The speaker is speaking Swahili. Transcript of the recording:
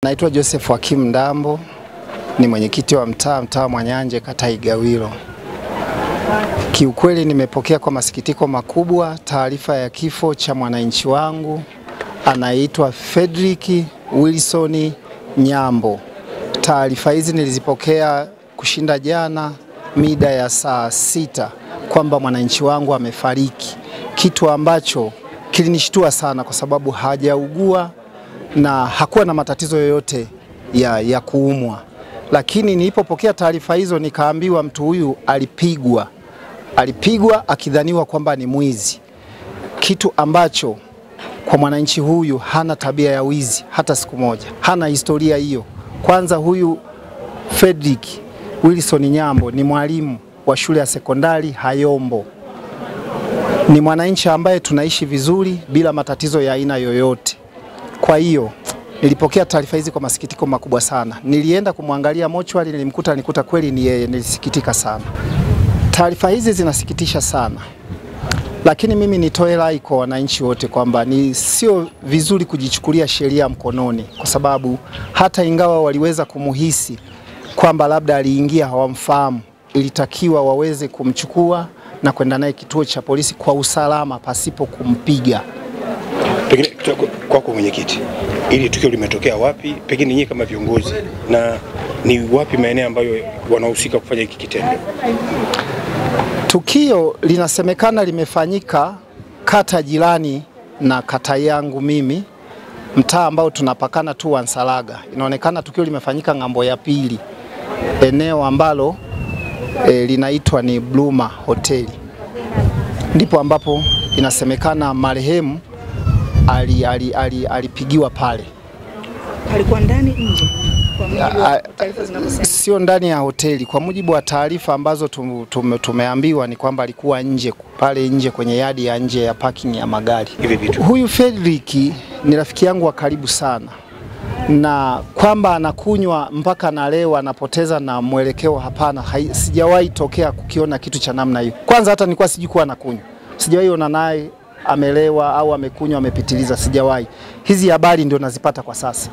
Naitwa Joseph Hakim Ndambo, ni mwenyekiti wa mtaa Mwanyanje, kata Igawilo. Kiukweli nimepokea kwa masikitiko makubwa taarifa ya kifo cha mwananchi wangu anaitwa Fredrick Wilson Nyambo. Taarifa hizi nilizipokea kushinda jana mida ya saa 6 kwamba mwananchi wangu amefariki, kitu ambacho kilinishtua sana kwa sababu hajaugua na hakuwa na matatizo yoyote ya kuumwa. Lakini nilipopokea taarifa hizo nikaambiwa mtu huyu alipigwa akidhaniwa kwamba ni mwizi, kitu ambacho kwa mwananchi huyu hana tabia ya wizi hata siku moja, hana historia hiyo. Kwanza huyu Fredrick Wilson Nyambo ni mwalimu wa shule ya sekondari Hayombo. Ni mwananchi ambaye tunaishi vizuri bila matatizo ya aina yoyote. Kwa hiyo nilipokea taarifa hizi kwa masikitiko makubwa sana. Nilienda kumwangalia mochwari, nilikuta kweli ni yeye, nilisikitika sana. Taarifa hizi zinasikitisha sana. Lakini mimi nitoe rai kwa wananchi wote kwamba ni sio vizuri kujichukulia sheria mkononi, kwa sababu hata ingawa waliweza kumuhisi kwamba labda aliingia hawamfahamu, ilitakiwa waweze kumchukua na kwenda naye kituo cha polisi kwa usalama pasipo kumpiga. Pengine kwako mwenyekiti, ili tukio limetokea wapi, pengine nyinyi kama viongozi, na ni wapi maeneo ambayo wanahusika kufanya hiki kitendo? Tukio linasemekana limefanyika kata jirani na kata yangu mimi, mtaa ambao tunapakana tu wa Nsalaga. Inaonekana tukio limefanyika ng'ambo ya pili, eneo ambalo linaitwa ni Bluma Hoteli. Ndipo ambapo inasemekana marehemu alipigiwa pale. Alikuwa ndani nje? Kwa mujibu wa taarifa zinazosema. Sio ndani ya hoteli. Kwa mujibu wa taarifa ambazo tumeambiwa ni kwamba alikuwa nje, pale nje kwenye yadi ya nje ya parking ya magari. Huyu Fredrick ni rafiki yangu wa karibu sana, na kwamba anakunywa mpaka analewa, anapoteza na mwelekeo, hapana. Sijawahi tokea kukiona kitu cha namna hiyo. Kwanza hata nilikuwa sijui kuwa anakunywa. Sijawahi ona naye amelewa au amekunywa amepitiliza, sijawahi. Hizi habari ndio nazipata kwa sasa.